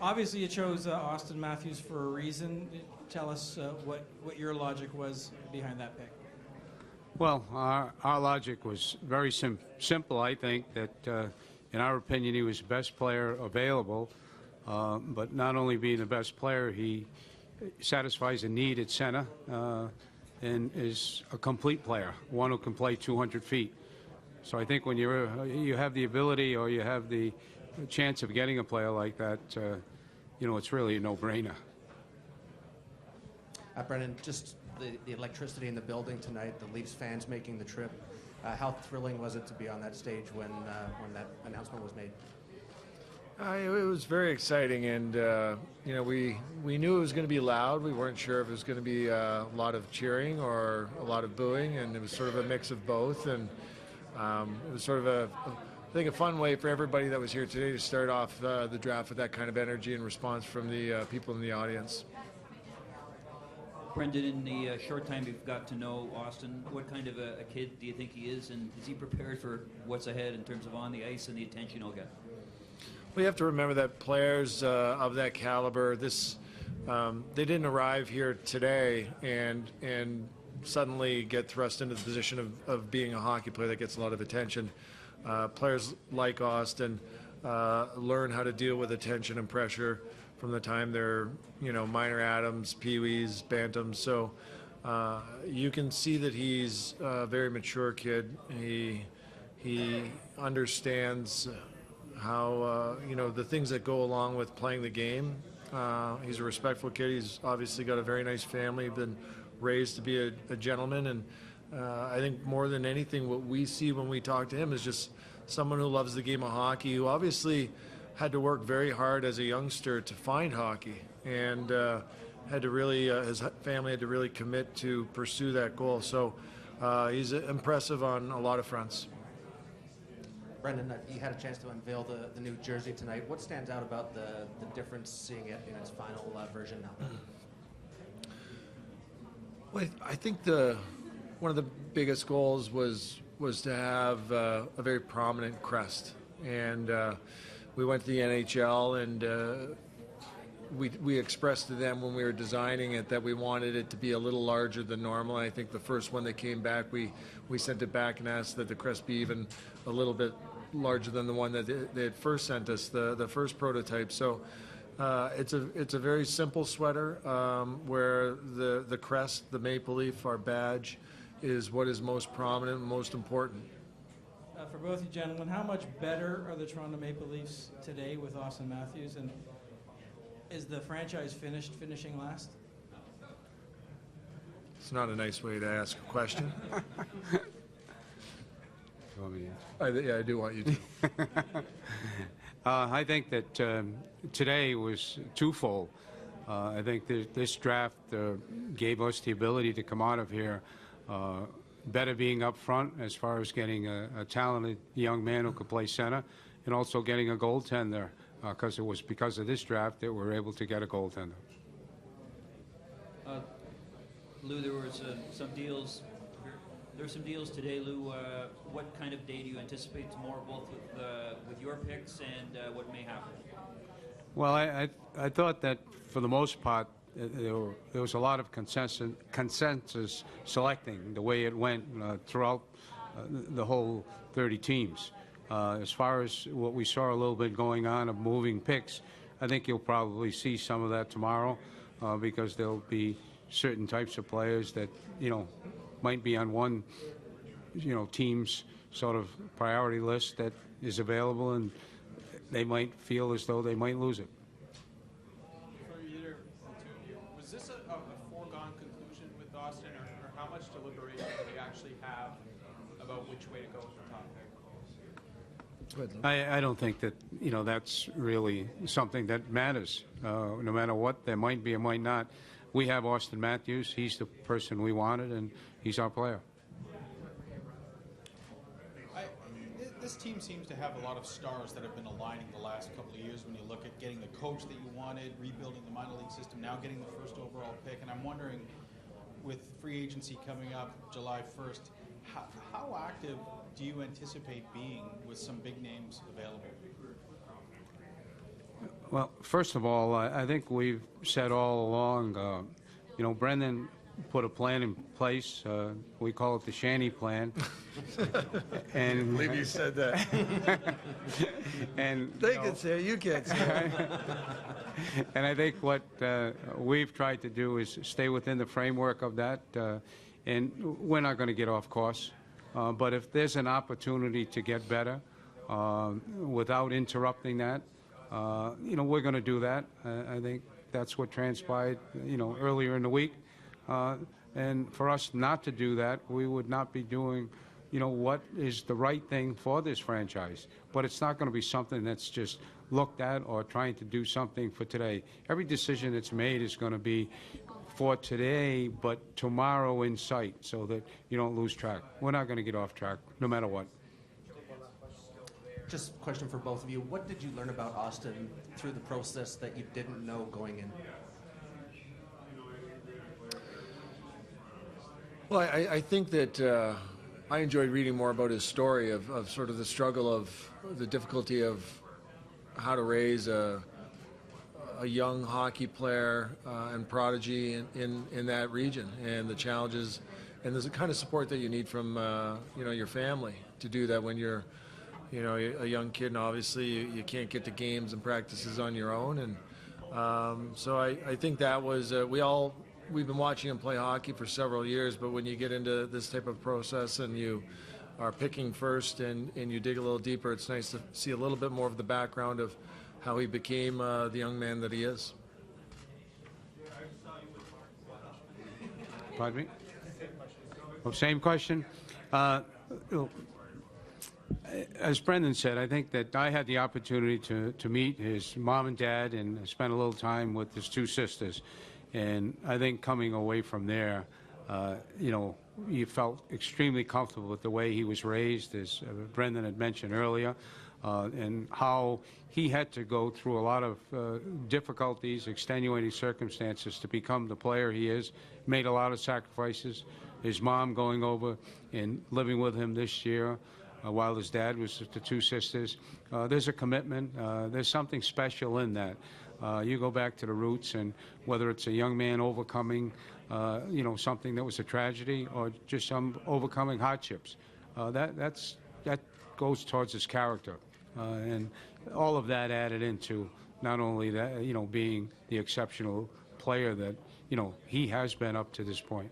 Obviously, you chose Auston Matthews for a reason. Tell us what your logic was behind that pick. Well, our logic was very simple. I think that, in our opinion, he was the best player available. But not only being the best player, he satisfies a need at center and is a complete player, one who can play 200 feet. So I think when you have the ability or you have the chance of getting a player like that, it's really a no-brainer. Brendan, just the electricity in the building tonight, the Leafs fans making the trip. How thrilling was it to be on that stage when that announcement was made? It was very exciting, and we knew it was going to be loud. We weren't sure if it was going to be a lot of cheering or a lot of booing, and it was sort of a mix of both. And it was sort of I think a fun way for everybody that was here today to start off the draft with that kind of energy and response from the people in the audience. Brendan, in the short time you've got to know Auston, what kind of a kid do you think he is, and is he prepared for what's ahead in terms of on the ice and the attention he'll get? We have to remember that players of that caliber, they didn't arrive here today and suddenly get thrust into the position of being a hockey player that gets a lot of attention. Players like Auston learn how to deal with attention and pressure from the time they're, minor atoms, peewees, bantams. So you can see that he's a very mature kid. He understands how, the things that go along with playing the game. He's a respectful kid. He's obviously got a very nice family, been raised to be a gentleman. And I think more than anything, what we see when we talk to him is just someone who loves the game of hockey, who obviously had to work very hard as a youngster to find hockey, and had to really, his family had to really commit to pursue that goal. So he's impressive on a lot of fronts. Brendan, you had a chance to unveil the new jersey tonight. What stands out about the difference seeing it in its final version now? Well, I think one of the biggest goals was to have a very prominent crest, and we went to the NHL, and we expressed to them when we were designing it that we wanted it to be a little larger than normal. And I think the first one that came back, we sent it back and asked that the crest be even a little bit larger than the one that they had first sent us, the first prototype. So it's a very simple sweater where the crest, the maple leaf, our badge, is what is most prominent and most important. For both you gentlemen, how much better are the Toronto Maple Leafs today with Auston Matthews, and is the franchise finishing last? It's not a nice way to ask a question. Yeah, I do want you to. I think that today was twofold. I think this draft gave us the ability to come out of here better being up front as far as getting a talented young man who could play center, and also getting a goaltender, because it was because of this draft that we were able to get a goaltender. Lou, there were some deals. There were some deals today, Lou. What kind of day do you anticipate tomorrow, both with your picks and what may happen? Well, I thought that for the most part there was a lot of consensus selecting the way it went throughout the whole 30 teams. As far as what we saw a little bit going on of moving picks, I think you'll probably see some of that tomorrow because there'll be certain types of players that might be on one team's sort of priority list that is available, and they might feel as though they might lose it. For either the two of you, was this a foregone conclusion with Auston, or how much deliberation do they actually have about which way to go with the top pick? I don't think that that's really something that matters. No matter what there might be or might not, we have Auston Matthews. He's the person we wanted, and he's our player. This team seems to have a lot of stars that have been aligning the last couple of years when you look at getting the coach that you wanted, rebuilding the minor league system, now getting the first overall pick. And I'm wondering, with free agency coming up July 1st, how active do you anticipate being with some big names available? Well, first of all, I think we've said all along, Brendan put a plan in place. We call it the Shanny plan. And I believe you said that. and They can say it, you can't say it. and I think what we've tried to do is stay within the framework of that, and we're not going to get off course. But if there's an opportunity to get better without interrupting that, we're going to do that. I think that's what transpired, earlier in the week. And for us not to do that, we would not be doing, what is the right thing for this franchise. But it's not going to be something that's just looked at or trying to do something for today. Every decision that's made is going to be for today, but tomorrow in sight, so that you don't lose track. We're not going to get off track, no matter what. Just a question for both of you. What did you learn about Auston through the process that you didn't know going in? Well, I think that I enjoyed reading more about his story of sort of the struggle of the difficulty of how to raise a young hockey player and prodigy in that region, and the challenges, and there's a kind of support that you need from your family to do that when you're a young kid, and obviously you can't get to games and practices on your own. And so I think that was we've been watching him play hockey for several years, but when you get into this type of process and you are picking first and you dig a little deeper, it's nice to see a little bit more of the background of how he became the young man that he is. Pardon me? Oh, same question. As Brendan said, I think that I had the opportunity to meet his mom and dad and spend a little time with his two sisters. And I think coming away from there, you felt extremely comfortable with the way he was raised, as Brendan had mentioned earlier, and how he had to go through a lot of difficulties, extenuating circumstances to become the player he is, made a lot of sacrifices. His mom going over and living with him this year, while his dad was with the two sisters. There's a commitment. There's something special in that. You go back to the roots, and whether it's a young man overcoming, something that was a tragedy, or just some overcoming hardships, that goes towards his character, and all of that added into not only that, being the exceptional player that he has been up to this point.